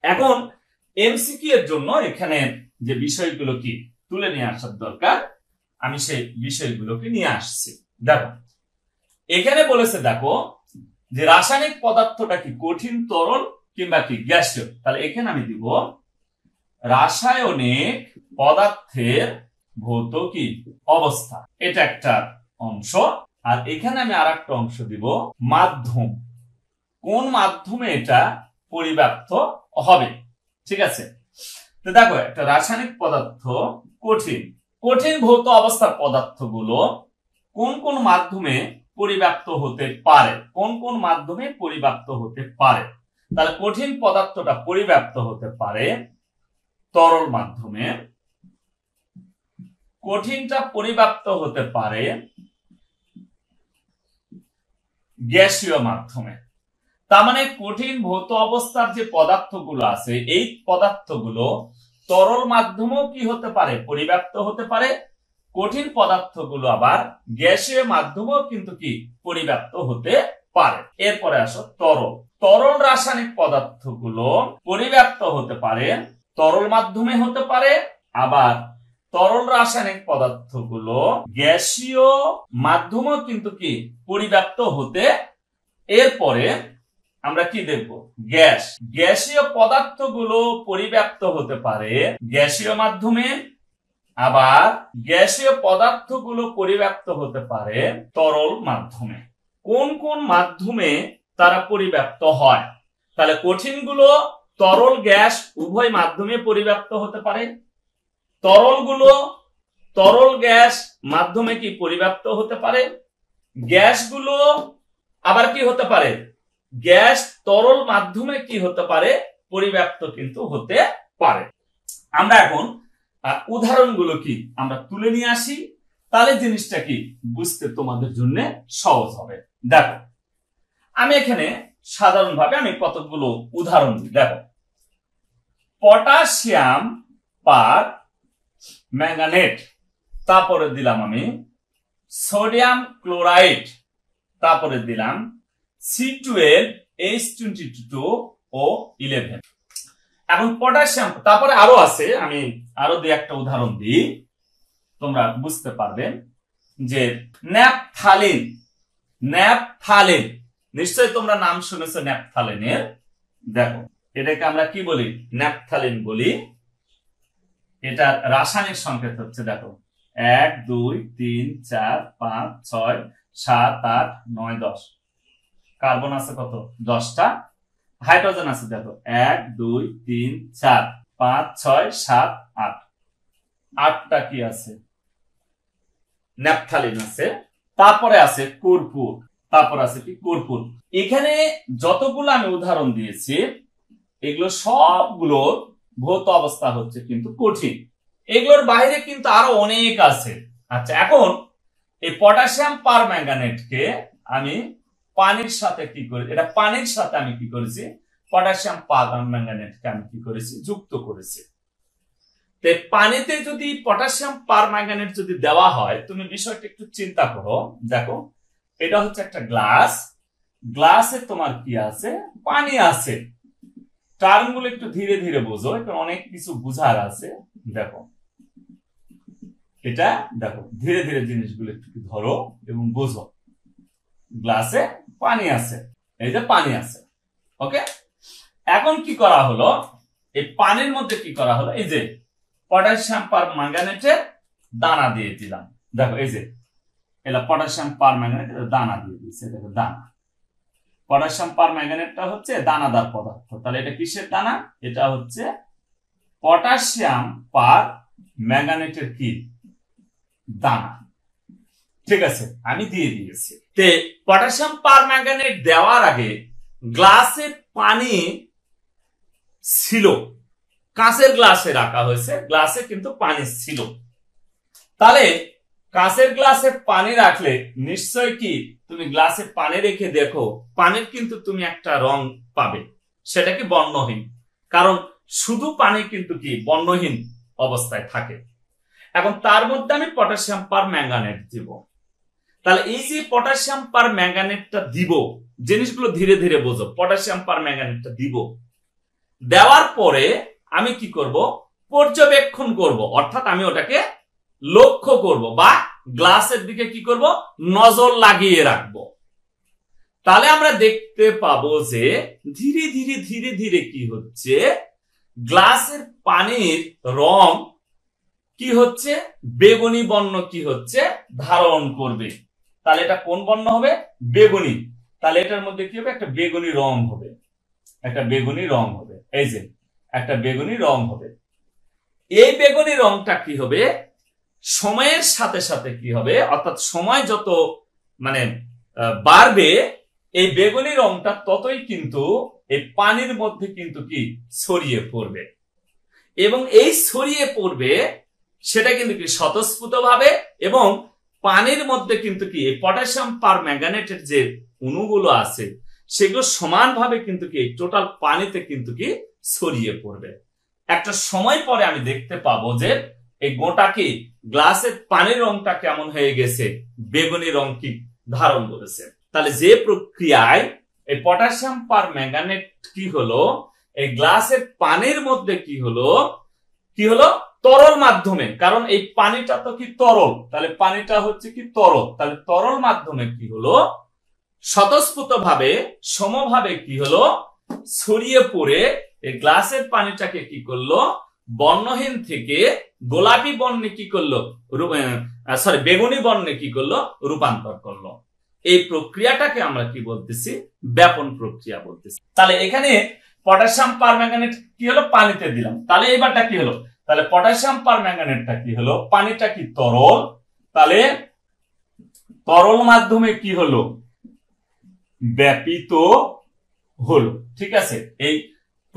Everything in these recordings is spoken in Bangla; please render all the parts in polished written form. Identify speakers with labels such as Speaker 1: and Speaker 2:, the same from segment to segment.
Speaker 1: এখন এমসিকিউ এর জন্য এখানে যে বিষয়গুলো কি তুলে নিয়ে আসার দরকার আমি সেই বিষয়গুলোকে নিয়ে আসছি। দেখো এখানে বলেছে, দেখো যে রাসায়নিক পদার্থটা কি কঠিন, তরল কিংবা কি গ্যাসীয়। তাহলে এখানে আমি দিব রাসায়নিক পদার্থের ভৌতিক অবস্থা, এটা একটা অংশ। আর এখানে আমি আরেকটা অংশ দিব মাধ্যম, কোন মাধ্যমে এটা পরিব্যাপ্ত হবে। ঠিক আছে, তো দেখো একটা রাসায়নিক পদার্থ কঠিন, কঠিন ভৌত অবস্থার পদার্থগুলো কোন কোন মাধ্যমে পরিব্যাপ্ত হতে পারে, কোন কোন মাধ্যমে পরিব্যাপ্ত হতে পারে। তাহলে কঠিন পদার্থটা পরিব্যাপ্ত হতে পারে তরল মাধ্যমে, কঠিনটা পরিব্যাপ্ত হতে পারে গ্যাসীয় মাধ্যমে। তার মানে কঠিন ভৌত অবস্থার যে পদার্থগুলো আছে এই পদার্থগুলো তরল মাধ্যমেও কি হতে পারে, পরিব্যাপ্ত হতে পারে। কঠিন পদার্থগুলো আবার গ্যাসীয় মাধ্যমেও কিন্তু কি পরিব্যাপ্ত হতে পারে। এরপরে আসো তরল, তরল রাসায়নিক পদার্থগুলো পরিব্যাপ্ত হতে পারে তরল মাধ্যমে হতে পারে, আবার তরল রাসায়নিক পদার্থগুলো গ্যাসীয় মাধ্যমেও কিন্তু কি পরিব্যাপ্ত হতে। এরপরে আমরা কি দেখব, গ্যাস, গ্যাসীয় পদার্থগুলো পরিব্যাপ্ত হতে পারে গ্যাসীয় মাধ্যমে, আবার গ্যাসীয় পদার্থগুলো পরিব্যাপ্ত হতে পারে তরল মাধ্যমে। কোন কোন মাধ্যমে তারা পরিব্যাপ্ত হয়? তাহলে কঠিনগুলো তরল গ্যাস উভয় মাধ্যমে পরিব্যাপ্ত হতে পারে, তরলগুলো তরল গ্যাস মাধ্যমে কি পরিব্যাপ্ত হতে পারে, গ্যাসগুলো আবার কি হতে পারে, গ্যাস তরল মাধ্যমে কি হতে পারে, পরিব্যাপ্ত কিন্তু হতে পারে। আমরা এখন উদাহরণগুলো কি আমরা তুলে নিয়ে আসি, তাহলে জিনিসটা কি বুঝতে তোমাদের জন্য সহজ হবে। দেখো আমি এখানে সাধারণভাবে আমি কতগুলো উদাহরণ দিই। দেখো পটাশিয়াম পার ম্যাঙ্গানেট, তারপরে দিলাম আমি সোডিয়াম ক্লোরাইড, তারপরে দিলাম C12H22O11। এখন পটাশিয়াম, তারপরে আরো আছে, আমি আরো দুই একটা উদাহরণ দিই তোমরা বুঝতে পারবে। যে ন্যাপথালিন, ন্যাপথালিন নিশ্চয়ই তোমরা নাম শুনেছো ন্যাপথালিনের। দেখো এটাকে আমরা কি বলি, ন্যাপথালিন বলি। এটা রাসায়নিক সংকেত হচ্ছে, দেখো 1 2 3 4 5 6 7 8 9 10, কার্বন আছে কত, 10টা, হাইড্রোজেন আছে দেখো 1 2 3 4 5 6 7 8, 8টা কি আছে, ন্যাপথালিন আছে। তারপরে আছে কর্পূর, তারপর আছে কি কর্পূর। এখানে যতগুলো আমি উদাহরণ দিয়েছি এগুলো সবগুলোর ভৌত অবস্থা হচ্ছে কিন্তু কঠিন, এগুলোর বাইরে কিন্তু আরো অনেক আছে। আচ্ছা এখন এই পটাশিয়াম পারম্যাঙ্গানেটকে আমি পানির সাথে কি করি, এটা পানির সাথে আমি কি করেছি, পটাশিয়াম পারম্যাঙ্গানেটকে আমি কি করেছি, যুক্ত করেছি। পানিতে যদি পটাশিয়াম পারম্যাঙ্গানেট যদি দেওয়া হয়, তুমি বিষয়টা একটু চিন্তা করো। দেখো এটা হচ্ছে একটা গ্লাস, গ্লাসে তোমার কি আছে, পানি আছে। টার্মগুলো একটু ধীরে ধীরে বোঝো, কারণ অনেক কিছু বুঝার আছে। দেখো এটা, দেখো ধীরে ধীরে জিনিসগুলো একটু ধরো এবং বোঝো। গ্লাসে পানি আছে, এই যে পানি আছে, ওকে। এখন কি করা হলো, এই পানির মধ্যে কি করা হলো, এই যে পটাশিয়াম পারম্যাঙ্গানেটের দানা দিয়ে দিলাম। দেখো এই যে এটা পটাশিয়াম পারম্যাঙ্গানেটের দানা দিয়ে দিয়েছে, দেখো দানা। পটাশিয়াম পারম্যাঙ্গানেটটা হচ্ছে দানাদার পদার্থ, তাহলে এটা কিসের দানা, এটা হচ্ছে পটাশিয়াম পারম্যাঙ্গানেটের কি দানা। ঠিক আছে, আমি দিয়ে দিয়েছি। তে পটাশিয়াম পারম্যাঙ্গানেট দেওয়ার আগে গ্লাসে পানি ছিল, কাঁচের গ্লাসে রাখা হয়েছে, গ্লাসে কিন্তু পানি ছিল। তাহলে কাঁচের গ্লাসে পানি রাখলে নিশ্চয় কি তুমি গ্লাসে পানি রেখে দেখো, পানির কিন্তু তুমি একটা রং পাবে, সেটা কি বর্ণহীন, কারণ শুধু পানি কিন্তু কি বর্ণহীন অবস্থায় থাকে। এখন তার মধ্যে আমি পটাশিয়াম পারম্যাঙ্গানেট দিব। তাহলে এই যে পটাশিয়াম পারম্যাঙ্গানেটটা দিব, জিনিসগুলো ধীরে ধীরে বোঝো। পটাশিয়াম পারম্যাঙ্গানেটটা দিব, দেওয়ার পরে আমি কি করব, পর্যবেক্ষণ করব, অর্থাৎ আমি ওটাকে লক্ষ্য করব বা গ্লাসের দিকে কি করব, নজর লাগিয়ে রাখবো। তাহলে আমরা দেখতে পাবো যে ধীরে ধীরে ধীরে ধীরে কি হচ্ছে, গ্লাসের পানির রং কি হচ্ছে, বেগুনি বর্ণ কি হচ্ছে ধারণ করবে। তাহলে এটা কোন বর্ণ হবে, বেগুনি। তাহলে এটার মধ্যে কি হবে, একটা বেগুনি রং হবে, একটা বেগুনি রং হবে, এই যে একটা বেগুনি রং হবে। এই বেগুনি রংটা কি হবে, সময়ের সাথে সাথে কি হবে, অর্থাৎ সময় যত মানে বাড়বে এই বেগুনি রংটা ততই কিন্তু এই পানির মধ্যে কিন্তু কি ছড়িয়ে পড়বে, এবং এই ছড়িয়ে পড়বে সেটা কিন্তু কি স্বতঃস্ফূর্ত ভাবে, এবং পানির মধ্যে কিন্তু কি পটাশিয়াম পারম্যাঙ্গানেটের যে অণুগুলো আছে সেগুলো সমানভাবে কিন্তু কি টোটাল পানিতে কিন্তু কি ছড়িয়ে পড়বে। একটা সময় পরে আমি দেখতে পাবো যে এই গোটা কি গ্লাসের পানির রংটা কেমন হয়ে গেছে, বেগুনি রং কি ধারণ করেছে। তাহলে যে প্রক্রিয়ায় এই পটাশিয়াম পারম্যাঙ্গানেট কি হলো, এই গ্লাসের পানির মধ্যে কি হলো তরল মাধ্যমে, কারণ এই পানিটা তো কি তরল, তাহলে পানিটা হচ্ছে কি তরল, তাহলে তরল মাধ্যমে কি হলো স্বতঃস্ফূর্ত ভাবে সমভাবে কি হলো ছড়িয়ে পড়ে এই গ্লাসের পানিটাকে কি করলো বর্ণহীন থেকে গোলাপি বর্ণে কি করলো, বেগুনি বর্ণে কি করলো রূপান্তর করলো। এই প্রক্রিয়াটাকে আমরা কি বলতেছি, ব্যাপন প্রক্রিয়া বলতেছি। তাহলে এখানে পটাশিয়াম পারম্যাঙ্গানেট কি হলো, পানিতে দিলাম, তাহলে এবারটা কি হলো, তাহলে পটাশিয়াম পারম্যাঙ্গানেটটা কি হলো, পানিটা কি তরল, তাহলে তরল মাধ্যমে কি হলো ব্যাপিত হলো। ঠিক আছে, এই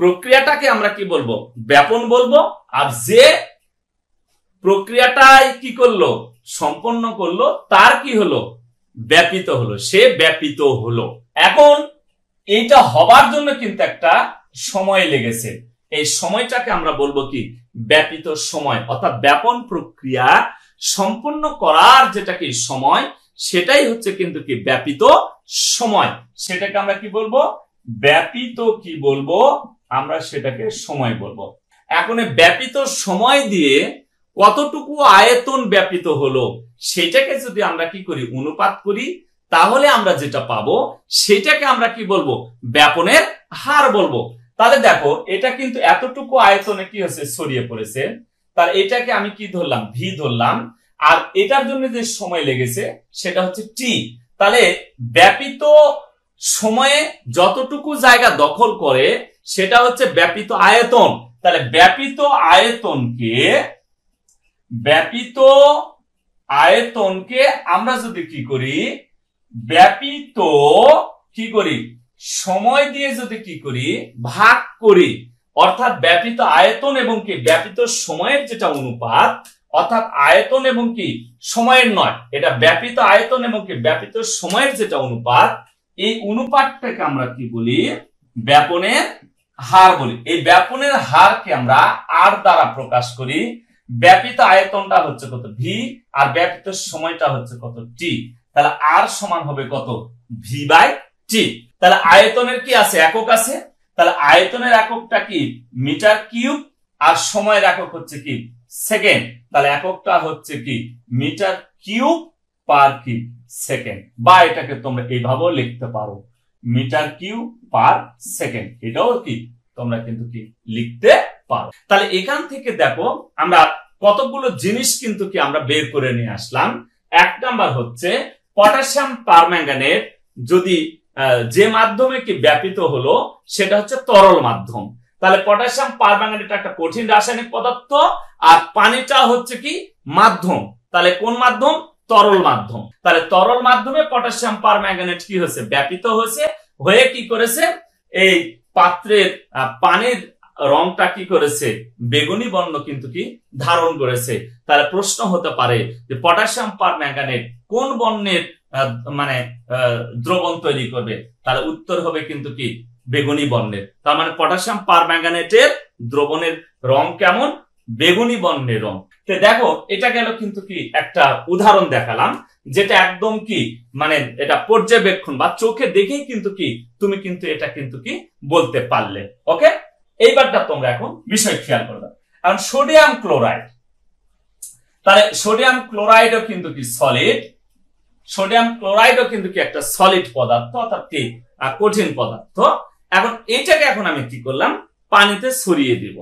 Speaker 1: প্রক্রিয়াটাকে আমরা কি বলবো, ব্যাপন বলবো। আর যে প্রক্রিয়াটাই কি করলো সম্পন্ন করলো তার কি হলো, ব্যাপিত হলো, সে ব্যাপিত হলো। এখন এইটা হবার জন্য কিন্তু একটা সময় লেগেছে, এই সময়টাকে আমরা বলবো কি ব্যাপিত সময়, অর্থাৎ ব্যাপন প্রক্রিয়া সম্পন্ন করার যেটা কি সময়, সেটাই হচ্ছে কিন্তু কি ব্যাপিত সময়। সেটাকে আমরা কি বলবো, ব্যাপিত কি বলবো, আমরা সেটাকে সময় বলবো। এখন ব্যাপিত সময় দিয়ে কতটুকু আয়তন ব্যাপিত হলো সেটাকে যদি আমরা কি করি অনুপাত করি, তাহলে আমরা যেটা পাবো সেটাকে আমরা কি বলবো, ব্যাপনের হার বলবো। তাহলে দেখো এটা কিন্তু এতটুকু আয়তনে কি হচ্ছে ছড়িয়ে পড়েছে, তার এটাকে আমি কি ধরলাম, ভি ধরলাম, আর এটার জন্য যে সময় লেগেছে সেটা হচ্ছে টি। তাহলে ব্যাপিত সময়ে যতটুকু জায়গা দখল করে সেটা হচ্ছে ব্যাপিত আয়তন। তাহলে ব্যাপিত আয়তনকে আমরা যদি কি করি, ব্যাপিত কি করি সময় দিয়ে যদি কি করি ভাগ করি, অর্থাৎ ব্যাপিত আয়তন এবং কি ব্যাপিত সময়ের যেটা অনুপাত, অর্থাৎ আয়তন এবং কি সময়ের নয়, এটা ব্যাপিত আয়তন এবং কি ব্যাপিত সময়ের যেটা অনুপাত, এই অনুপাতটাকে আমরা কি বলি, ব্যাপনের হার বলি। এই ব্যাপনের হারকে আমরা আর দ্বারা প্রকাশ করি। ব্যাপিত আয়তনটা হচ্ছে কত, ভি, আর ব্যাপিত সময়টা হচ্ছে কত, টি। তাহলে আর সমান হবে কত, ভি বাই টি। তাহলে আয়তনের কি আছে, একক আছে, তাহলে আয়তনের এককটা কি মিটার কিউব, আর সময়ের একক হচ্ছে কি সেকেন্ড। তাহলে এককটা হচ্ছে কি মিটার কিউব পার কি সেকেন্ড, বা এটাকে তোমরা এইভাবেও লিখতে পারো মিটার কিউব পার সেকেন্ড, এটাও কি তোমরা কিন্তু কি লিখতে পারো। তাহলে এখান থেকে দেখো আমরা কতগুলো জিনিস কিন্তু কি আমরা বের করে নিয়ে আসলাম। এক নাম্বার হচ্ছে পটাশিয়াম পারম্যাঙ্গানেট যদি যে মাধ্যমে কি ব্যাপিত হলো সেটা হচ্ছে তরল মাধ্যম। তাহলে পটাশিয়াম পারম্যাঙ্গানেট একটা কঠিন রাসায়নিক পদার্থ, আর পানিটা হচ্ছে কি মাধ্যম। তাহলে কোন মাধ্যম, তরল মাধ্যম। তাহলে তরল মাধ্যমে পটাশিয়াম পারম্যাঙ্গানেট কি হয়েছে, ব্যাপিত হয়েছে, হয়ে কি করেছে এই পাত্রের পানির রংটা কি করেছে, বেগুনি বর্ণ কিন্তু কি ধারণ করেছে। তাহলে প্রশ্ন হতে পারে যে পটাশিয়াম পারম্যাঙ্গানেট কোন বর্ণের মানে দ্রবণ তৈরি করবে, তাহলে উত্তর হবে কিন্তু কি বেগুনি বর্ণের। তার মানে পটাশিয়াম পারম্যাঙ্গানেটের দ্রবণের রং কেমন, বেগুনি বর্ণের রং। তো দেখো এটা গেল কিন্তু কি একটা উদাহরণ দেখালাম, যেটা একদম কি মানে এটা পর্যবেক্ষণ বা চোখে দেখেই কিন্তু কি তুমি কিন্তু এটা কিন্তু কি বলতে পারলে। ওকে, এইবারটা তোমরা এখন বিষয় খেয়াল করবে। কারণ সোডিয়াম ক্লোরাইড, তাহলে সোডিয়াম ক্লোরাইডও কিন্তু কি সলিড, সোডিয়াম ক্লোরাইডও কিন্তু কি একটা সলিড পদার্থ, অর্থাৎ কি কঠিন পদার্থ। এখন এটাকে এখন আমি কি করলাম, পানিতে ছড়িয়ে দিব।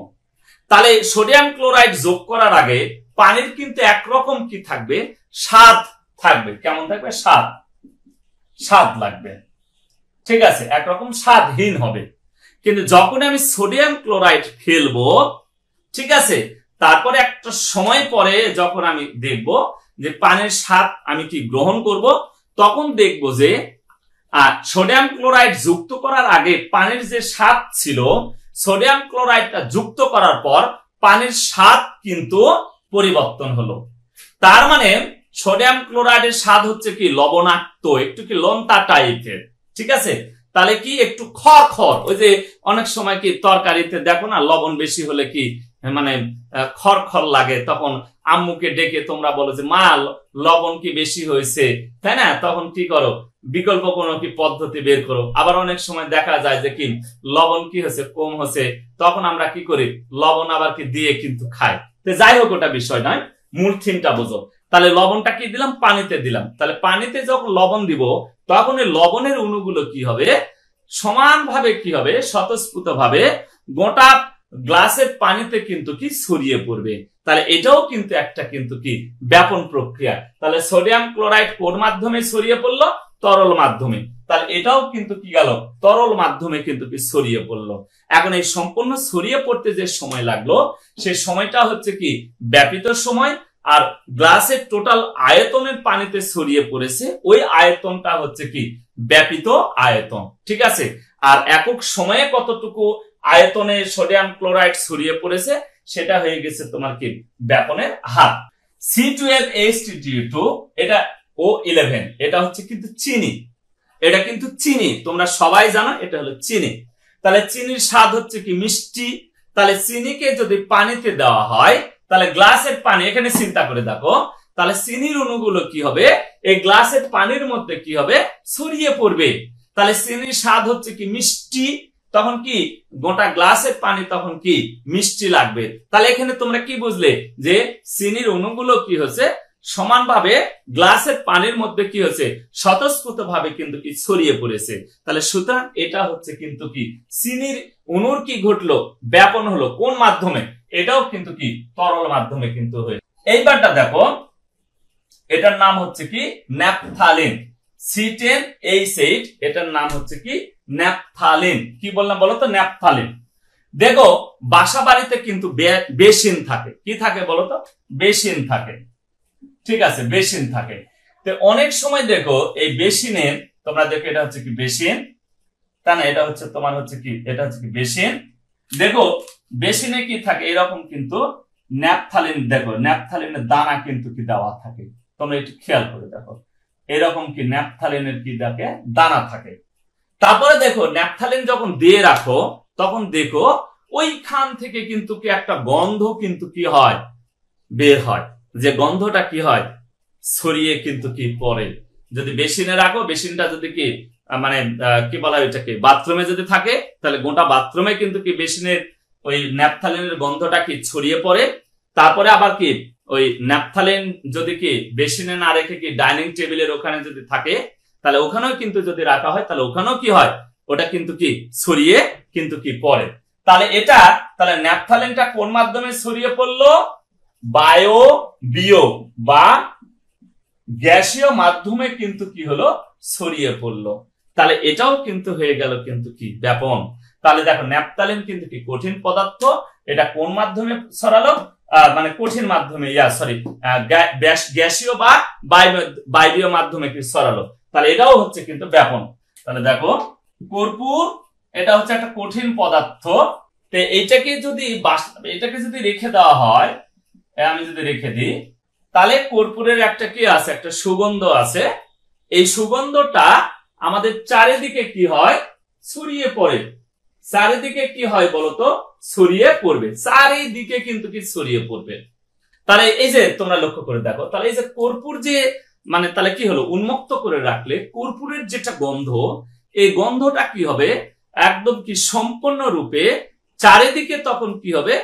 Speaker 1: তাহলে সোডিয়াম ক্লোরাইড যোগ করার আগে পানির কিন্তু একরকম কি থাকবে, স্বাদ থাকবে। কেমন থাকবে? স্বাদ লাগবে, ঠিক আছে, একরকম স্বাদহীন হবে। কিন্তু যখন আমি সোডিয়াম ক্লোরাইড ফেলবো, ঠিক আছে, তারপরে একটা সময় পরে যখন আমি দেখব যে পানির স্বাদ আমি কি গ্রহণ করব, তখন দেখব যে সোডিয়াম ক্লোরাইড যুক্ত করার আগে পানির যে স্বাদ ছিল, সোডিয়াম ক্লোরাইডটা যুক্ত করার পর পানির স্বাদ কিন্তু পরিবর্তন হলো। তার মানে সোডিয়াম ক্লোরাইডের স্বাদ হচ্ছে কি লবণাক্ত, একটু কি লোনতা টাইপের, ঠিক আছে। তাহলে কি একটু খড়খড়, ওই যে অনেক সময় কি তরকারিতে দেখো না লবণ বেশি হলে কি মানে খড়খড় লাগে, তখন আম্মুকে ডেকে তোমরা বলো যে মা লবণ কি বেশি হয়েছে, তাই না, তখন কি করো, বিকল্প কোনো কি পদ্ধতি বের করো। আবার অনেক সময় দেখা যায় যে কি লবণ কি হয়েছে, কম হয়েছে, তখন আমরা কি করি, লবণ আবার কি দিয়ে কিন্তু খাই। তো যাই হোক, ওটা বিষয় নয়, মূল থিমটা বোঝো। তাহলে লবণটা কি দিলাম, পানিতে দিলাম। তাহলে পানিতে যখন লবণ দিব, তখন এই লবণের অণুগুলো কি হবে, সমানভাবে কি হবে, স্বতঃস্ফূর্ত ভাবে গোটা গ্লাসের পানিতে কিন্তু কি ছড়িয়ে পড়বে। তাহলে এটাও কিন্তু একটা কিন্তু কি ব্যাপন প্রক্রিয়া। তাহলে সোডিয়াম ক্লোরাইড কোন মাধ্যমে ছড়িয়ে পড়লো, তরল মাধ্যমে। তাহলে এটাও কিন্তু কি গেল, তরল মাধ্যমে কিন্তু কি ছড়িয়ে পড়লো। এখন এই সম্পূর্ণ ছড়িয়ে পড়তে যে সময় লাগলো, সেই সময়টা হচ্ছে কি ব্যাপিত সময়। আর গ্লাসের টোটাল আয়তনের পানিতে ছড়িয়ে পড়েছে, ওই আয়তনটা হচ্ছে কি ব্যাপিত আয়তন, ঠিক আছে। আর একক সময়ে কতটুকু আয়তনে সোডিয়াম ক্লোরাইড ছড়িয়ে পড়েছে, সেটা হয়ে গেছে তোমার কি ব্যাপনের হার। C12H2, এটা O11, এটা হচ্ছে কিন্তু চিনি, এটা কিন্তু চিনি, তোমরা সবাই জানো এটা হলো চিনি। তাহলে চিনির স্বাদ হচ্ছে কি মিষ্টি। তাহলে চিনিকে যদি পানিতে দেওয়া হয়, তাহলে গ্লাসের পানি, এখানে চিন্তা করে দেখো, তাহলে চিনির অণুগুলো কি হবে, এই গ্লাসের পানির মধ্যে কি হবে, ছড়িয়ে পড়বে। তাহলে চিনির স্বাদ হচ্ছে কি মিষ্টি, তখন কি গোটা গ্লাসের পানি তখন কি মিষ্টি লাগবে। তাহলে এখানে তোমরা কি বুঝলে যে চিনির অণুগুলো কি হচ্ছে, সমানভাবে গ্লাসের পানির মধ্যে কি হচ্ছে, স্বতঃস্ফূর্ত ভাবে কিন্তু কি ছড়িয়ে পড়েছে। তাহলে সুতরাং এটা হচ্ছে কিন্তু কি চিনির অণুর কি ঘটলো, ব্যাপন হলো কোন মাধ্যমে, এটাও কিন্তু কি তরল মাধ্যমে কিন্তু হয়ে। এইবারটা দেখো, এটার নাম হচ্ছে কি ন্যাপথালিন, C10H8, এটার নাম হচ্ছে কি ন্যাপথালিন। কি বললাম বলো তো, ন্যাপথালিন। দেখো বাসা বাড়িতে কিন্তু বেসিন থাকে, কি থাকে বলো তো, বেসিন থাকে, ঠিক আছে, বেসিন থাকে। তো অনেক সময় দেখো এই বেসিনের, তোমরা দেখো এটা হচ্ছে কি বেসিন, তা না, এটা হচ্ছে তোমার হচ্ছে কি, এটা হচ্ছে কি বেসিন। দেখো বেসিনে কি থাকে, এরকম কিন্তু ন্যাপথালিন, দেখো ন্যাপথালিনের দানা কিন্তু কি দেওয়া থাকে, তোমরা একটু খেয়াল করে দেখো, এরকম কি ন্যাপথালিনের কি দেখে দানা থাকে। তারপরে দেখো ন্যাপথালিন যখন দিয়ে রাখো, তখন দেখো ওইখান থেকে কিন্তু কি একটা গন্ধ কিন্তু কি হয়, বের হয়, যে গন্ধটা কি হয়, ছড়িয়ে কিন্তু কি পড়ে। যদি বেসিনে রাখো, বেসিনটা যদি কি মানে কি বলা হয় এটাকে, বাথরুমে যদি থাকে, তাহলে গোটা বাথরুমে কিন্তু কি বেসিনের ওই ন্যাপথালিনের গন্ধটা কি ছড়িয়ে পড়ে। তারপরে আবার কি ওই ন্যাপথালিন যদি কি বেসিনে না রেখে কি ডাইনিং টেবিলের ওখানে যদি থাকে, তাহলে ওখানেও কিন্তু যদি রাখা হয়, তাহলে ওখানেও কি হয়, ওটা কিন্তু কি ছড়িয়ে কিন্তু কি পড়ে। তাহলে এটা, তাহলে ন্যাপথালিনটা কোন মাধ্যমে ছড়িয়ে পড়লো, বায়বীয় বা গ্যাসীয় মাধ্যমে কিন্তু কি হলো, ছড়িয়ে পড়লো। তাহলে এটাও কিন্তু হয়ে গেল কিন্তু কি ব্যাপন। তাহলে দেখো ন্যাপথালিন কিন্তু কি কঠিন পদার্থ, এটা কোন মাধ্যমে ছড়ালো, মানে কঠিন মাধ্যমে, গ্যাসীয় বা বায়বীয় মাধ্যমে কি ছড়ালো। তাহলে এটাও হচ্ছে কিন্তু ব্যাপন। তাহলে দেখো কর্পূর, এটা হচ্ছে একটা কঠিন পদার্থ। তো এটাকে যদি রেখে দেওয়া হয়, আমি যদি রেখে দিই, তাহলে কর্পূরের একটা কি আছে, একটা সুগন্ধ আছে। এই সুগন্ধটা আমাদের চারিদিকে কি হয়, ছড়িয়ে পড়ে। চারিদিকে কি হয় বলতো, ছড়িয়ে পড়বে, চারিদিকে কিন্তু কি ছড়িয়ে পড়বে। তাহলে এই যে তোমরা লক্ষ্য করে দেখো, তাহলে এই যে কর্পূর যে মানে, তাহলে কি হলো, উন্মুক্ত করে রাখলে কর্পূরের যেটা গন্ধ, এই গন্ধটা কি হবে, একদম কি সম্পূর্ণ রূপে চারিদিকে তখন কি হবে,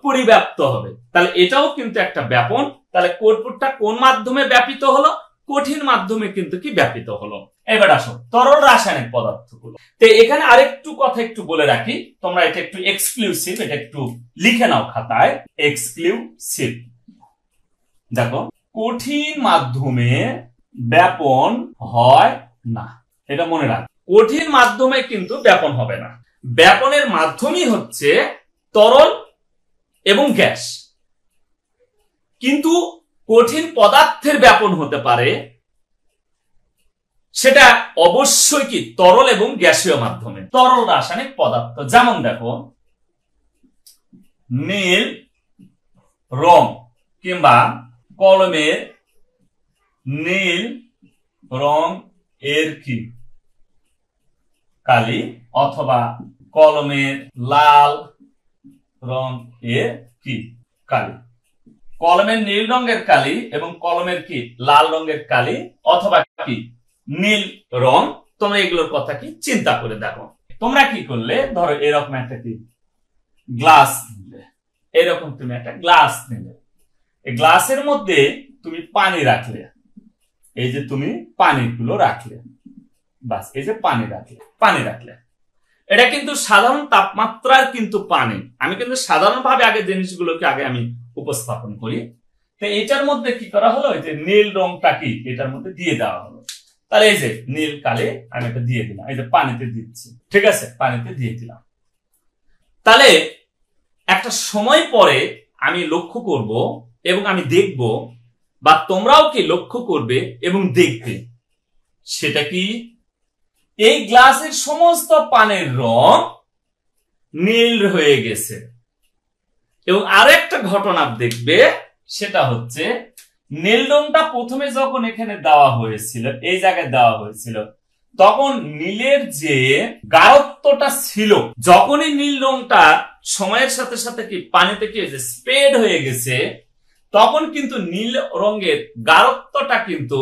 Speaker 1: পরিব্যাপ্ত হবে। তাহলে এটাও কিন্তু একটা ব্যাপন। তাহলে কর্পূরটা কোন মাধ্যমে ব্যাপিত হলো, কঠিন মাধ্যমে কিন্তু কি ব্যাপিত হলো। এবার আসো তরল রাসায়নিক পদার্থগুলো। তো এখানে আরেকটু কথা একটু বলে রাখি, তোমরা এটা একটু এক্সক্লুসিভ, এটা একটু লিখে নাও খাতায়, এক্সক্লুসিভ। দেখো, কঠিন মাধ্যমে ব্যাপন হয় না, এটা মনে রাখ। কঠিন মাধ্যমে কিন্তু ব্যাপন হবে না। ব্যাপনের মাধ্যমই হচ্ছে তরল এবং গ্যাস। কিন্তু কঠিন পদার্থের ব্যাপন হতে পারে, সেটা অবশ্যই কি তরল এবং গ্যাসীয় মাধ্যমে। তরল রাসায়নিক পদার্থ যেমন দেখো, নীল রং কিংবা কলমের নীল রং এর কি কালি, অথবা কলমের লাল রং এর কি কালি। কলমের নীল রঙের কালি এবং কলমের কি লাল রঙের কালি অথবা কি নীল রং, তোমরা এগুলোর কথা কি চিন্তা করে দেখো। তোমরা কি করলে, ধরো এরকম একটা কি গ্লাস নিলে, এরকম তুমি একটা গ্লাস নিলে, এই গ্লাসের মধ্যে তুমি পানি রাখলে, এই যে তুমি পানিগুলো রাখলে, বাস এই যে পানি রাখলে, এটা কিন্তু সাধারণ তাপমাত্রার কিন্তু পানি। আমি কিন্তু সাধারণভাবে আগে জিনিসগুলোকে আগে আমি উপস্থাপন করি। তো এটার মধ্যে কি করা হলো, এই যে নীল রংটা কি এটার মধ্যে দিয়ে দেওয়া হলো। তাহলে এই যে নীল কালি আমি এটা দিয়ে দিলাম, এই যে পানিতে দিচ্ছি, ঠিক আছে, পানিতে দিয়ে দিলাম। তাহলে একটা সময় পরে আমি লক্ষ্য করব এবং আমি দেখব, বা তোমরাও কি লক্ষ্য করবে এবং দেখবে, সেটা কি এই গ্লাসের সমস্ত পানির রং নীল হয়ে গেছে। এবং আরেকটা ঘটনা দেখবে, সেটা হচ্ছে নীল রংটা প্রথমে যখন এখানে দেওয়া হয়েছিল, এই জায়গায় দেওয়া হয়েছিল, তখন নীলের যে গাঢ়ত্বটা ছিল, যখনই নীল রংটা সময়ের সাথে সাথে কি পানিতে কি হয়েছে, স্প্রেড হয়ে গেছে, তখন কিন্তু নীল রঙের গাঢ়ত্বটা কিন্তু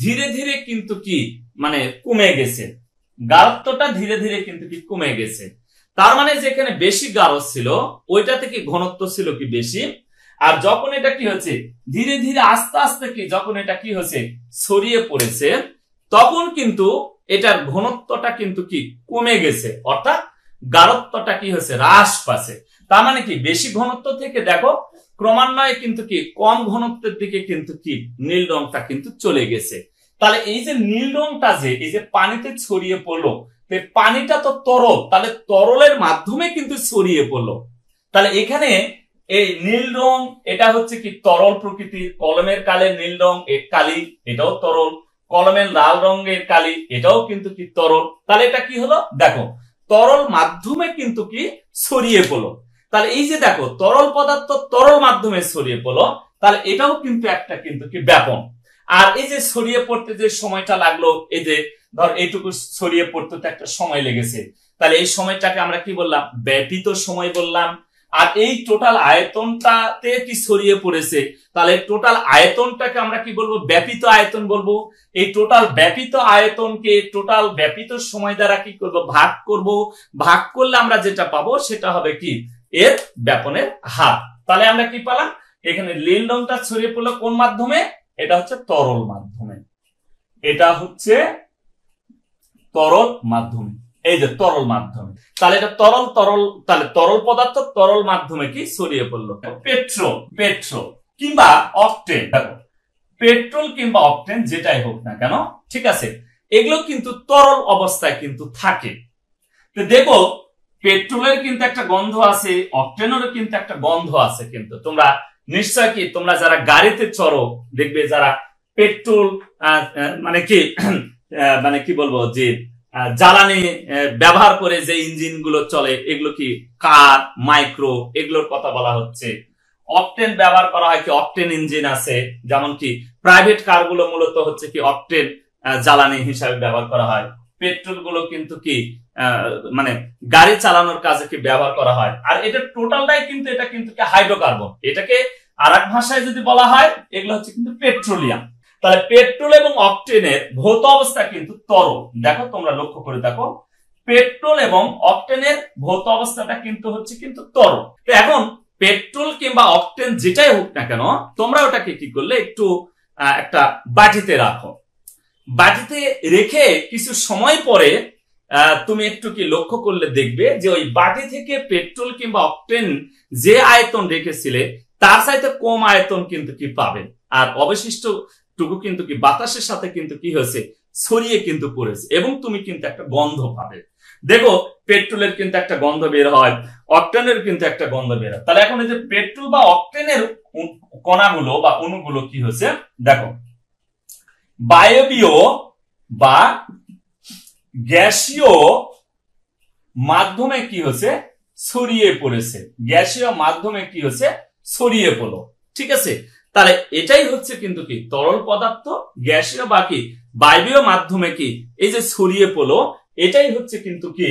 Speaker 1: ধীরে ধীরে কিন্তু কি মানে কমে গেছে। গাঢ়ত্বটা ধীরে ধীরে কিন্তু কি কমে গেছে। তার মানে যেখানে বেশি গাঢ় ছিল, ওইটা থেকে ঘনত্ব ছিল কি বেশি। আর যখন এটা কি হচ্ছে, ধীরে ধীরে আস্তে আস্তে কি যখন এটা কি হচ্ছে ছড়িয়ে পড়েছে, তখন কিন্তু এটার ঘনত্বটা কিন্তু কি কমে গেছে, অর্থাৎ গাঢ়ত্বটা কি হচ্ছে হ্রাস পাচ্ছে। তার মানে কি বেশি ঘনত্ব থেকে দেখো ক্রমান্বয়ে কিন্তু কি কম ঘনত্বের দিকে কিন্তু কি নীল রংটা কিন্তু চলে গেছে। তাহলে এই যে নীল রংটা যে এই যে পানিতে ছড়িয়ে পড়লো, পানিটা তো তরল, তাহলে তরলের মাধ্যমে কিন্তু ছড়িয়ে পড়লো। তাহলে এখানে এই নীল রং এটা হচ্ছে কি তরল প্রকৃতির। কলমের কালের নীল রং এর কালি, এটাও তরল। কলমের লাল রঙের কালি, এটাও কিন্তু কি তরল। তাহলে এটা কি হলো, দেখো তরল মাধ্যমে কিন্তু কি ছড়িয়ে পড়লো। তাহলে এই যে দেখো তরল পদার্থ তরল মাধ্যমে ছড়িয়ে পড়লো, তাহলে এটাও কিন্তু একটা কিন্তু কি ব্যাপন। আর এই যে ছড়িয়ে পড়তে যে সময়টা লাগলো, এই যে ধর এইটুকু ছড়িয়ে পড়তে তো একটা সময় লেগেছে, তাহলে এই সময়টাকে আমরা কি বললাম, ব্যাপিত সময় বললাম। আর এই টোটাল আয়তনটাতে কি ছড়িয়ে পড়েছে, তাহলে টোটাল আয়তনটাকে আমরা কি বলবো, ব্যাপিত আয়তন বলবো। এই টোটাল ব্যাপিত আয়তনকে টোটাল ব্যাপিত সময় দ্বারা কি করব, ভাগ করব। ভাগ করলে আমরা যেটা পাবো সেটা হবে কি এর ব্যাপনের হার। তাহলে আমরা কি পেলাম, এখানে নীল রংটা ছড়িয়ে পড়লো কোন মাধ্যমে, এটা হচ্ছে তরল মাধ্যমে, এটা হচ্ছে তরল মাধ্যমে, এই যে তরল মাধ্যমে। তাহলে এটা তরল তরল, তাহলে তরল পদার্থ তরল মাধ্যমে কি ছড়িয়ে পড়লো। পেট্রোল কিংবা অকটেন, দেখো পেট্রোল কিংবা অকটেন যেটাই হোক না কেন, ঠিক আছে, এগুলো কিন্তু তরল অবস্থায় কিন্তু থাকে। তো দেখো পেট্রোলের কিন্তু একটা গন্ধ আছে, অকটেনেরও কিন্তু একটা গন্ধ আছে। কিন্তু তোমরা নিশ্চয় কি তোমরা যারা গাড়িতে চড়ো দেখবে, যারা পেট্রোল মানে কি বলবো যে জ্বালানি ব্যবহার করে যে ইঞ্জিন গুলো চলে, এগুলো কি কার, মাইক্রো, এগুলোর কথা বলা হচ্ছে। অকটেন ব্যবহার করা হয় কি, অকটেন ইঞ্জিন আছে, যেমন কি প্রাইভেট কার গুলো মূলত হচ্ছে কি অকটেন জ্বালানি হিসাবে ব্যবহার করা হয়। পেট্রোল গুলো কিন্তু কি মানে গাড়ি চালানোর কাজে কি ব্যবহার করা হয়। আর এটা টোটালটাই কিন্তু এটা কিন্তু কি হাইড্রোকার্বন। এটাকে আর এক ভাষায় যদি বলা হয়, এগুলো হচ্ছে কিন্তু পেট্রোলিয়াম। তাহলে পেট্রোল এবং অকটেনের ভৌত অবস্থা কিন্তু তরল। দেখো তোমরা লক্ষ্য করে দেখো, পেট্রোল এবং অকটেনের ভৌত অবস্থাটা কিন্তু হচ্ছে কিন্তু তরল। তো এখন পেট্রোল কিংবা অকটেন যেটাই হোক না কেন, তোমরা ওটাকে কি করলে একটু একটা বাটিতে রাখো। বাটিতে রেখে কিছু সময় পরে তুমি একটু কি লক্ষ্য করলে দেখবে যে ওই বাটি থেকে পেট্রোল কিংবা অকটেন যে আয়তন রেখেছিলে তার চাইতে কম আয়তন কিন্তু কি পাবে, আর অবশিষ্ট টুকু কিন্তু কি বাতাসের সাথে কিন্তু কি হয়েছে, ছড়িয়ে কিন্তু পড়েছে, এবং তুমি কিন্তু একটা গন্ধ পাবে। দেখো পেট্রোলের কিন্তু একটা গন্ধ বের হয়, অকটেনের কিন্তু একটা গন্ধ বের হয়। তাহলে এখন এই যে পেট্রোল বা অকটেনের কণাগুলো বা অণুগুলো কি হয়েছে, দেখো বায়বীয় বা গ্যাসীয় মাধ্যমে কি হয়েছে, ছড়িয়ে পড়েছে। গ্যাসীয় মাধ্যমে কি হয়েছে, ছড়িয়ে পড়লো। ঠিক আছে, তাহলে এটাই হচ্ছে কিন্তু কি তরল পদার্থ, গ্যাসীয় বা কি বায়বীয় মাধ্যমে কি এই যে ছড়িয়ে পড়লো, এটাই হচ্ছে কিন্তু কি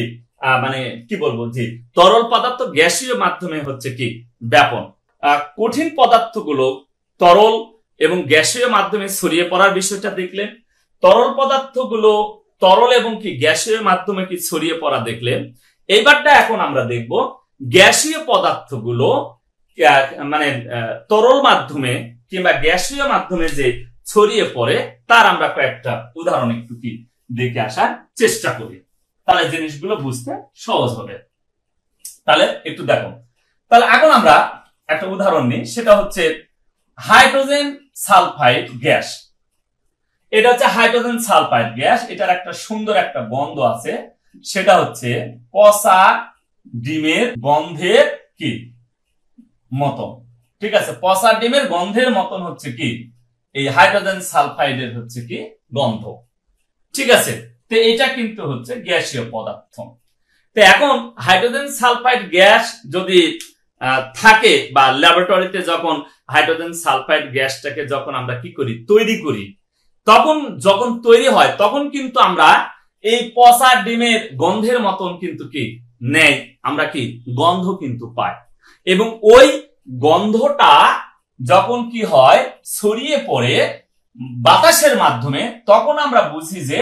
Speaker 1: মানে কি বলবো যে তরল পদার্থ গ্যাসীয় মাধ্যমে হচ্ছে কি ব্যাপন। কঠিন পদার্থগুলো তরল এবং গ্যাসীয় মাধ্যমে ছড়িয়ে পড়ার বিষয়টা দেখলেন। তরল পদার্থগুলো তরল এবং কি গ্যাসীয় মাধ্যমে কি ছড়িয়ে পড়া দেখলেন। এইবারটা এখন আমরা দেখব গ্যাসীয় পদার্থগুলো মানে তরল মাধ্যমে কিংবা গ্যাসীয় মাধ্যমে যে ছড়িয়ে পড়ে তার আমরা কয়েকটা উদাহরণ একটু কি দেখে আসার চেষ্টা করি, তাহলে জিনিসগুলো বুঝতে সহজ হবে। তাহলে একটু দেখো, তাহলে এখন আমরা একটা উদাহরণ নিই, সেটা হচ্ছে হাইড্রোজেন সালফাইড গ্যাস। এটা হচ্ছে হাইড্রোজেন সালফাইড গ্যাস, এটার একটা সুন্দর একটা গন্ধ আছে, সেটা হচ্ছে পচা ডিমের গন্ধের কি মতন। ঠিক আছে, পচা ডিমের গন্ধের মতন হচ্ছে কি এই হাইড্রোজেন সালফাইডের হচ্ছে কি গন্ধ। ঠিক আছে, তো এটা কিন্তু হচ্ছে গ্যাসীয় পদার্থ। তো এখন হাইড্রোজেন সালফাইড গ্যাস যদি থাকে বা ল্যাবরেটরিতে যখন হাইড্রোজেন সালফাইড গ্যাসটাকে যখন আমরা কি করি তৈরি করি, তখন যখন তৈরি হয় তখন কিন্তু আমরা এই পচা ডিমের গন্ধের মতন কিন্তু কি নেই, আমরা কি গন্ধ কিন্তু পাই, এবং ওই গন্ধটা যখন কি হয় ছড়িয়ে পড়ে বাতাসের মাধ্যমে, তখন আমরা বুঝি যে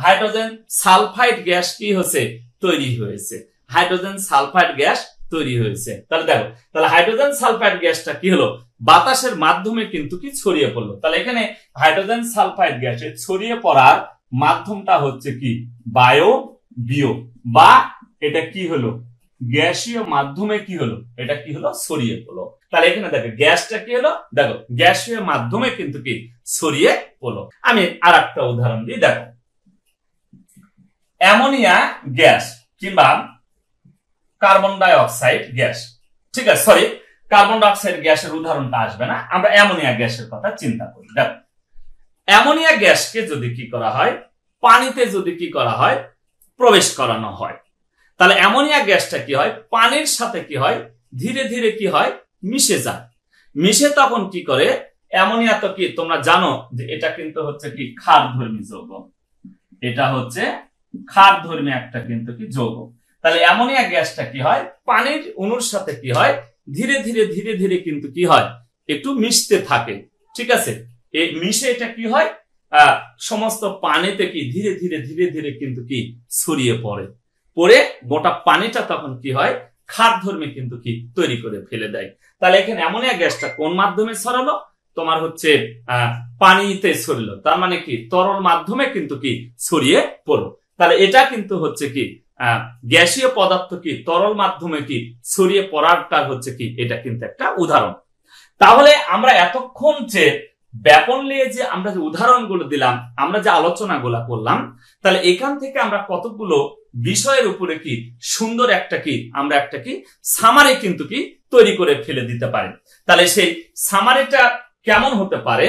Speaker 1: হাইড্রোজেন সালফাইড গ্যাস কি হয়েছে, তৈরি হয়েছে। হাইড্রোজেন সালফাইড গ্যাস তৈরি হয়েছে। তাহলে দেখো, তাহলে হাইড্রোজেন সালফাইড গ্যাসটা কি হলো, বাতাসের মাধ্যমে কিন্তু কি ছড়িয়ে পড়লো। তাহলে এখানে হাইড্রোজেন সালফাইড গ্যাসের ছড়িয়ে পড়ার মাধ্যমটা হচ্ছে কি বায়বীয়, বা এটা কি হলো গ্যাসীয় মাধ্যমে কি হলো, এটা কি হলো ছড়িয়ে পড়লো। তাহলে এখানে দেখো গ্যাসটা কি হলো, দেখো গ্যাসীয় মাধ্যমে কিন্তু কি ছড়িয়ে পড়লো। আমি আর একটা উদাহরণ দিই, দেখো অ্যামোনিয়া গ্যাস কিংবা কার্বন ডাই অক্সাইড গ্যাস। ঠিক আছে, সরি কার্বন ডাই অক্সাইড গ্যাসের উদাহরণটা আসবে না, আমরা অ্যামোনিয়া গ্যাসের কথা চিন্তা করি। দেখো অ্যামোনিয়া গ্যাসকে যদি কি করা হয়, পানিতে যদি কি করা হয় প্রবেশ করানো হয়, তাহলে অ্যামোনিয়া গ্যাসটা কি হয়, পানির সাথে কি হয় ধীরে ধীরে কি হয় মিশে যায়। মিশে তখন কি করে, অ্যামোনিয়া তো কি তোমরা জানো যে এটা কিন্তু হচ্ছে কি ক্ষারধর্মী যৌগ, এটা হচ্ছে ক্ষারধর্মী একটা কিন্তু কি যৌগ। তাহলে অ্যামোনিয়া গ্যাসটা কি হয়, পানির অণুর সাথে কি হয় ধীরে ধীরে ধীরে ধীরে কিন্তু কি হয় একটু মিশতে থাকে। ঠিক আছে, এই মিশে এটা কি হয় সমস্ত পানিতে কি ধীরে ধীরে ধীরে ধীরে কিন্তু কি ছড়িয়ে পড়ে, পরে গোটা পানিটা তখন কি হয় ক্ষারধর্মী কিন্তু কি তৈরি করে ফেলে দেয়। তাহলে এখানে অ্যামোনিয়া গ্যাসটা কোন মাধ্যমে ছড়ালো, তোমার হচ্ছে পানিতে ছড়িলো, তার মানে কি তরল মাধ্যমে কিন্তু কি ছড়িয়ে পড়লো। তাহলে এটা কিন্তু হচ্ছে কি গ্যাসীয় পদার্থ কি তরল মাধ্যমে কি ছড়িয়ে পড়ারটা হচ্ছে কি এটা কিন্তু একটা উদাহরণ। তাহলে আমরা এতক্ষণ যে ব্যাপন নিয়ে যে আমরা যে উদাহরণগুলো দিলাম, আমরা যে আলোচনাগুলো করলাম, তাহলে এখান থেকে আমরা কতগুলো বিষয়ের উপরে কি সুন্দর একটা কি আমরা একটা কি সামারি কিন্তু কি তৈরি করে ফেলে দিতে পারি। তাহলে সেই সামারিটা কেমন হতে পারে,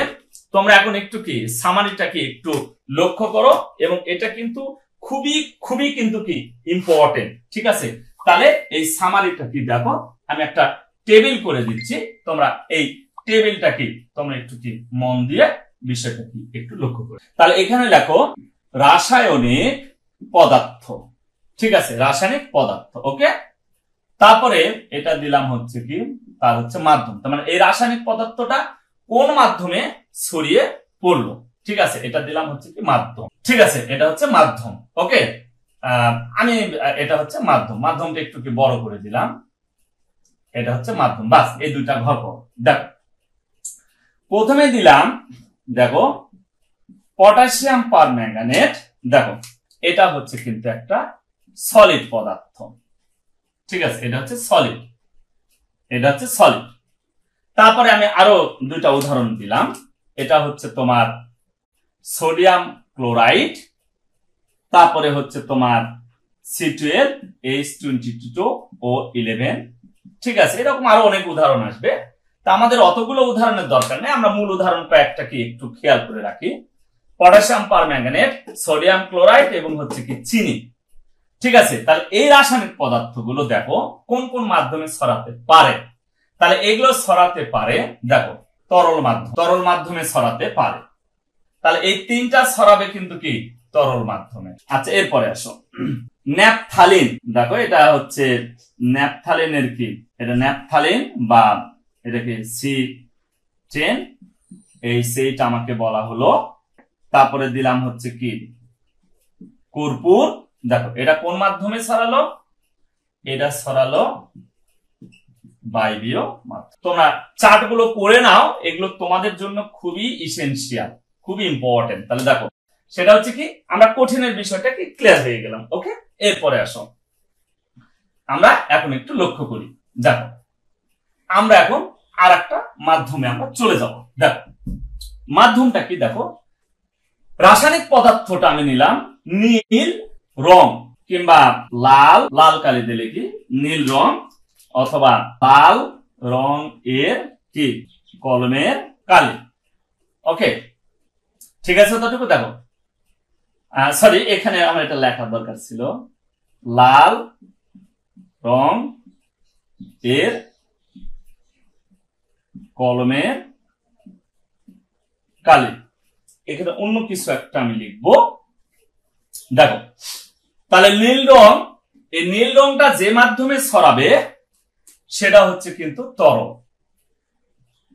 Speaker 1: তোমরা এখন একটু কি সামারিটা কি একটু লক্ষ্য করো, এবং এটা কিন্তু খুবই খুবই কিন্তু কি ইম্পর্টেন্ট। ঠিক আছে, তাহলে এই সামারিটা কি দেখো, আমি একটা টেবিল করে দিচ্ছি, তোমরা এই টেবিলটা কি তোমরা একটু কি মন দিয়ে বিষয়টা কি একটু লক্ষ্য করো। তাহলে এখানে লেখো রাসায়নিক পদার্থ। ঠিক আছে, রাসায়নিক পদার্থ, ওকে। তারপরে এটা দিলাম হচ্ছে কি তার হচ্ছে মাধ্যম, তার মানে এই রাসায়নিক পদার্থটা কোন মাধ্যমে ছড়িয়ে পড়লো। ঠিক আছে, এটা দিলাম হচ্ছে কি মাধ্যম। ঠিক আছে, এটা হচ্ছে মাধ্যম, ওকে। আমি এটা হচ্ছে মাধ্যম, মাধ্যমটা একটু কি বড় করে দিলাম, এটা হচ্ছে মাধ্যম। বাস এই দুইটা ঘর করো। দেখো প্রথমে দিলাম, দেখো পটাশিয়াম পারম্যাঙ্গানেট, দেখো এটা হচ্ছে কিন্তু একটা সলিড পদার্থ, ঠিক আছে, এটা হচ্ছে সলিড, এটা হচ্ছে সলিড। তারপরে আমি আরো দুইটা উদাহরণ দিলাম, এটা হচ্ছে তোমার সোডিয়াম ক্লোরাইড, তারপরে হচ্ছে তোমার C12H22O11, ঠিক আছে, এরকম আরো অনেক উদাহরণ আসবে। তা আমাদের অতগুলো উদাহরণের দরকার নেই, আমরা মূল উদাহরণ কয়েকটাকে একটু খেয়াল করে রাখি। পটাশিয়াম পারম্যাঙ্গানেট, সোডিয়াম ক্লোরাইড এবং হচ্ছে কি চিনি, ঠিক আছে। তাহলে এই রাসায়নিক পদার্থগুলো দেখো কোন কোন মাধ্যমে ছড়াতে পারে। তাহলে এগুলো ছড়াতে পারে, দেখো তরল মাধ্যম, তরল মাধ্যমে ছড়াতে পারে। তাহলে এই তিনটা ছড়াবে কিন্তু কি তরল মাধ্যমে। আচ্ছা এরপরে আসো ন্যাপথালিন, দেখো এটা হচ্ছে ন্যাপথালিনের কি, এটা ন্যাপথালিন বা এটাকে C10, এই সেইটা আমাকে বলা হলো। তারপরে দিলাম হচ্ছে কি কর্পূর, দেখো এটা কোন মাধ্যমে ছড়ালো, এটা ছড়ালো বায়বীয় মাধ্যম। তোমরা চার্টগুলো করে নাও, এগুলো তোমাদের জন্য খুবই ইসেনশিয়াল, খুবই ইম্পর্টেন্ট। তাহলে দেখো সেটা হচ্ছে কি আমরা কঠিনের বিষয়টা কি ক্লিয়ার হয়ে গেলাম। ওকে, এরপরে আসো আমরা এখন একটু লক্ষ্য করি। দেখো আমরা এখন আর একটা মাধ্যমে আমরা চলে যাব। দেখো মাধ্যমটা কি, দেখো রাসায়নিক পদার্থটা আমি নিলাম নীল রং কিংবা লাল, লাল কালি দিলে কি নীল রং, অথবা লাল রং এর কি কলমের কালি। ওকে, ঠিক আছে, ততটুকু দেখো। সরি, এখানে আমার এটা লেখার দরকার ছিল, লাল রং এর কলমের কালি, এখানে অন্য কিছু একটা আমি লিখবো। দেখো তাহলে নীল রং, এই নীল রংটা যে মাধ্যমে ছড়াবে সেটা হচ্ছে কিন্তু তরল।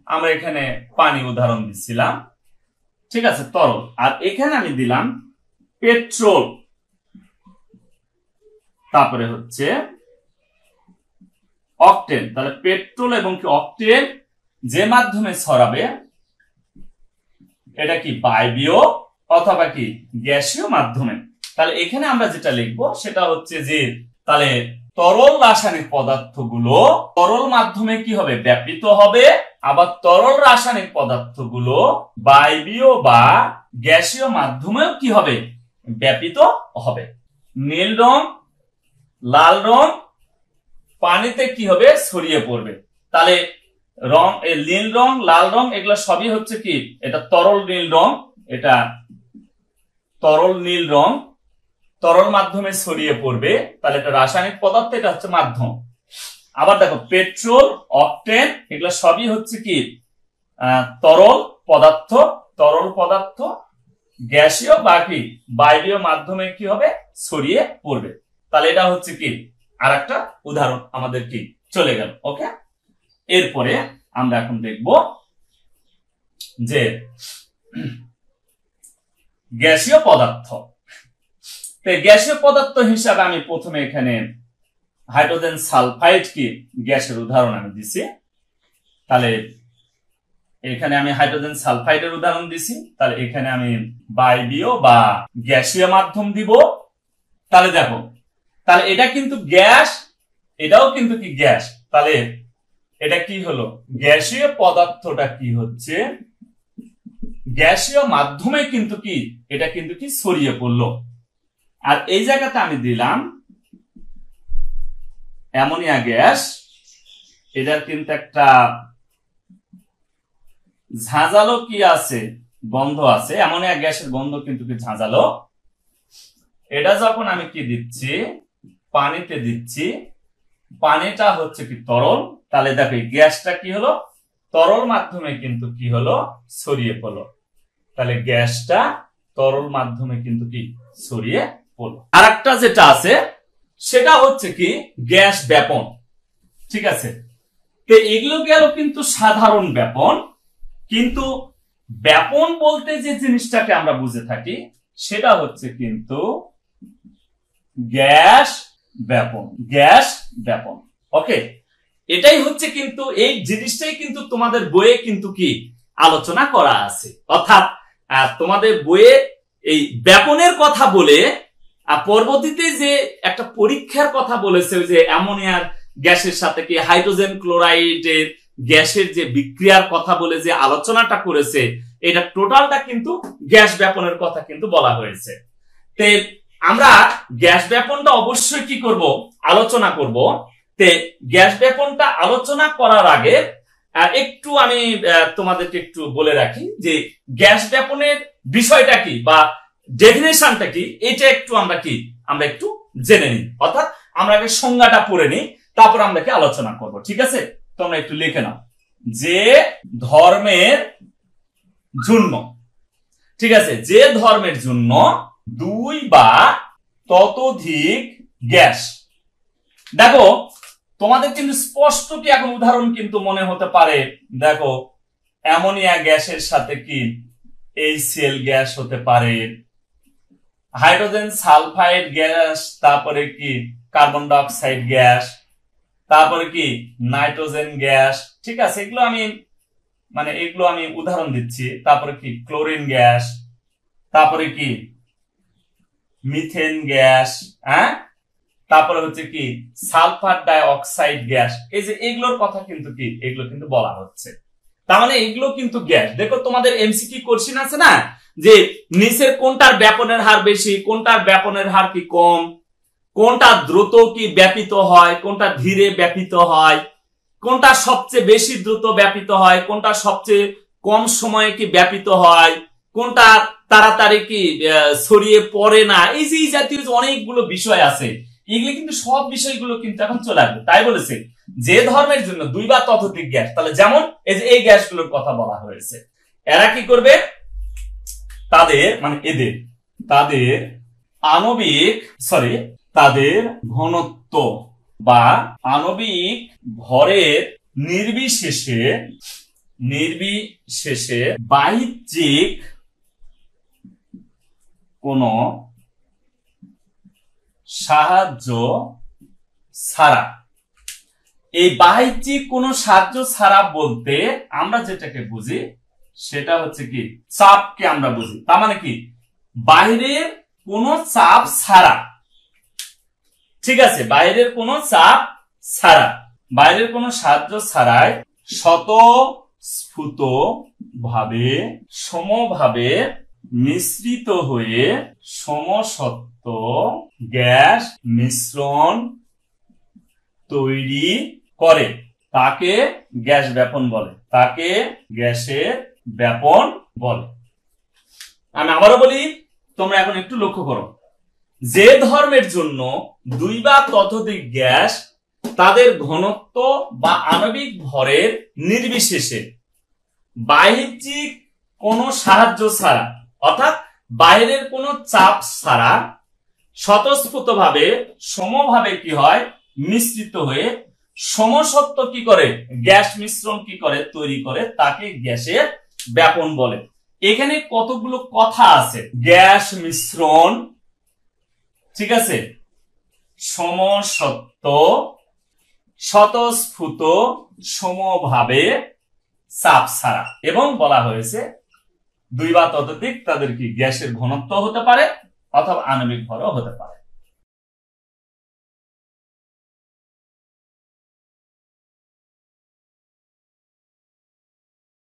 Speaker 1: আমরা এখানে পানি উদাহরণ দিচ্ছিলাম, ঠিক আছে, তরল। আর এখানে আমি দিলাম পেট্রোল, তারপরে হচ্ছে অকটেন। তাহলে পেট্রোল এবং কি অকটেন যে মাধ্যমে ছড়াবে এটা কি বায়বীয় অথবা কি গ্যাসীয় মাধ্যমে। তাহলে এখানে আমরা যেটা লিখবো সেটা হচ্ছে যে তাহলে তরল রাসায়নিক পদার্থগুলো তরল মাধ্যমে কি হবে ব্যাপিত হবে, আবার তরল রাসায়নিক পদার্থগুলো বায়বীয় বা গ্যাসীয় মাধ্যমেও কি হবে ব্যাপিত হবে। নীল রং লাল রং পানিতে কি হবে ছড়িয়ে পড়বে। তাহলে রং নীল রং লাল রং এগুলো সবই হচ্ছে কি এটা তরল নীল রং, এটা তরল নীল রং তরল মাধ্যমে ছড়িয়ে পড়বে, তাহলে এটা রাসায়নিক পদার্থ, এটা হচ্ছে মাধ্যম। আবার দেখো পেট্রোল অকটেন এগুলো সবই হচ্ছে কি তরল পদার্থ, তরল পদার্থ গ্যাসীয় বা কি বায়বীয় মাধ্যমে কি হবে ছড়িয়ে পড়বে। তাহলে এটা হচ্ছে কি আরেকটা উদাহরণ আমাদের কি চলে গেল। ওকে, এরপরে আমরা এখন দেখব যে গ্যাসীয় পদার্থ। গ্যাসীয় পদার্থ হিসাবে আমি প্রথমে এখানে হাইড্রোজেন সালফাইড কি গ্যাসের উদাহরণ আমি দিছি। তাহলে এখানে আমি হাইড্রোজেন সালফাইডের উদাহরণ দিছি, তাহলে এখানে আমি বায়বীয় বা গ্যাসীয় মাধ্যম দিব। তাহলে দেখো তাহলে এটা কিন্তু গ্যাস, এটাও কিন্তু কি গ্যাস, তাহলে এটা কি হলো গ্যাসীয় পদার্থটা কি হচ্ছে গ্যাসীয় মাধ্যমে কিন্তু কি এটা কিন্তু কি ছড়িয়ে পড়লো। আর এই জায়গাতে আমি দিলাম অ্যামোনিয়া গ্যাস, এটার কিন্তু একটা ঝাঁঝালো কি আছে গন্ধ আছে, অ্যামোনিয়া গ্যাসের গন্ধ কিন্তু কি ঝাঁঝালো। এটা যখন আমি কি দিচ্ছি পানিতে দিচ্ছি, পানিটা হচ্ছে কি তরল, তাহলে দেখো গ্যাসটা কি হলো তরল মাধ্যমে কিন্তু কি হলো ছড়িয়ে পড়লো। তাহলে গ্যাসটা তরল মাধ্যমে কিন্তু কি ছড়িয়ে পড়লো। আরেকটা যেটা আছে সেটা হচ্ছে কি গ্যাস ব্যাপন, ঠিক আছে। তো এগুলো গেল কিন্তু সাধারণ ব্যাপন, কিন্তু ব্যাপন বলতে যে জিনিসটাকে আমরা বুঝে থাকি সেটা হচ্ছে কিন্তু গ্যাস ব্যাপন, গ্যাস ব্যাপন। ওকে, এটাই হচ্ছে কিন্তু এই জিনিসটাই কিন্তু তোমাদের বইয়ে কিন্তু কি আলোচনা করা আছে। অর্থাৎ তোমাদের বইয়ে এই ব্যাপনের কথা বলে পরবর্তীতে যে একটা পরীক্ষার কথা বলেছে যে অ্যামোনিয়ার গ্যাসের সাথে কি হাইড্রোজেন ক্লোরাইডের গ্যাসের যে বিক্রিয়ার কথা বলে যে আলোচনাটা করেছে, এটা টোটালটা কিন্তু গ্যাস ব্যাপনের কথা কিন্তু বলা হয়েছে। তে আমরা গ্যাস ব্যাপনটা অবশ্যই কি করব, আলোচনা করব। তে গ্যাস ব্যাপনটা আলোচনা করার আগে একটু আমি তোমাদেরকে একটু বলে রাখি যে গ্যাস ব্যাপনের বিষয়টা কি বা ডেফিনেশনটা কি, এটা একটু আমরা একটু জেনে নিই। অর্থাৎ আমরা আগে সংজ্ঞাটা পড়ে নিই, তারপর আমরা কি আলোচনা করব। ঠিক আছে, তোমরা একটু লিখে নাও। যে ধর্মের জন্য, ঠিক আছে, যে ধর্মের জন্য দুই বা ততোধিক গ্যাস। দেখো তোমাদের কিন্তু স্পষ্ট কি এখন উদাহরণ কিন্তু মনে হতে পারে। দেখো অ্যামোনিয়া গ্যাসের সাথে কি HCl গ্যাস হতে পারে, হাইড্রোজেন সালফাইড গ্যাস, তারপরে কি কার্বন ডাই অক্সাইড গ্যাস, তারপরে কি নাইট্রোজেন গ্যাস। ঠিক আছে, এগুলো আমি উদাহরণ দিচ্ছি। তারপরে কি ক্লোরিন গ্যাস, তারপরে কি মিথেন গ্যাস, হ্যাঁ, তারপরে হচ্ছে কি সালফার ডাই অক্সাইড গ্যাস। এই যে এগুলোর কথা কিন্তু কি এগুলো কিন্তু বলা হচ্ছে। তার মানে এগুলো কিন্তু গ্যাস। দেখো তোমাদের এমসিকিউ কোশ্চেন আছে না, যে নিচের কোনটার ব্যাপনের হার বেশি, কোনটার ব্যাপনের হার কি কম, কোনটা দ্রুত কি ব্যাপিত হয়, কোনটা ধীরে ব্যাপিত হয়, কোনটা সবচেয়ে বেশি দ্রুত ব্যাপিত হয়, কোনটা সবচেয়ে কম সময়ে কি ব্যাপিত হয়, কোনটা তাড়াতাড়ি কি ছড়িয়ে পড়ে না। এই যে এই জাতীয় অনেকগুলো বিষয় আছে, এগুলো কিন্তু সব বিষয়গুলো কিন্তু এখন চলে আসবে। তাই বলেছে যে ধর্মের জন্য দুই বা ততোধিক গ্যাস, তাহলে যেমন এই যে এই গ্যাসগুলোর কথা বলা হয়েছে, এরা কি করবে, তাদের তাদের ঘনত্ব বা আণবিক ভরের নির্বিশেষে বাহ্যিক কোন সাহায্য ছাড়া, এই বাহ্যিক কোন সাহায্য ছাড়া বলতে আমরা যেটাকে বুঝি সেটা হচ্ছে কি চাপকে আমরা বুঝি। তার মানে কি বাইরের কোন চাপ ছাড়া, ঠিক আছে, বাইরের কোন চাপ ছাড়া, বাইরের কোন সাহায্য ছাড়াই স্বতঃস্ফূর্ত ভাবে সমভাবে মিশ্রিত হয়ে সমসত্ব গ্যাস মিশ্রণ তৈরি করে, তাকে গ্যাস ব্যাপন বলে, তাকে গ্যাসের ব্যাপন বলে। আমি আবারও বলি, তোমরা এখন একটু লক্ষ্য করো। যে ধর্মের জন্য দুই বা ততোধিক গ্যাস তাদের ঘনত্ব বা আণবিক ভরের নির্বিশেষে বাহ্যিক কোন সাহায্য ছাড়া, অর্থাৎ বাইরের কোন চাপ ছাড়া স্বতঃস্ফূর্তভাবে সমভাবে কি হয় মিশ্রিত হয়ে সমসত্ব কি করে গ্যাস মিশ্রণ কি করে তৈরি করে, তাকে গ্যাসের ব্যাপন বলে। এখানে কতগুলো কথা আছে, গ্যাস মিশ্রণ, ঠিক আছে, সমসত্ব, স্বতঃস্ফূর্ত সমভাবে চাপ ছাড়া, এবং বলা হয়েছে দুই বা ততোধিক তাদের কি গ্যাসের ঘনত্ব হতে পারে অথবা আণবিক ভরও হতে পারে।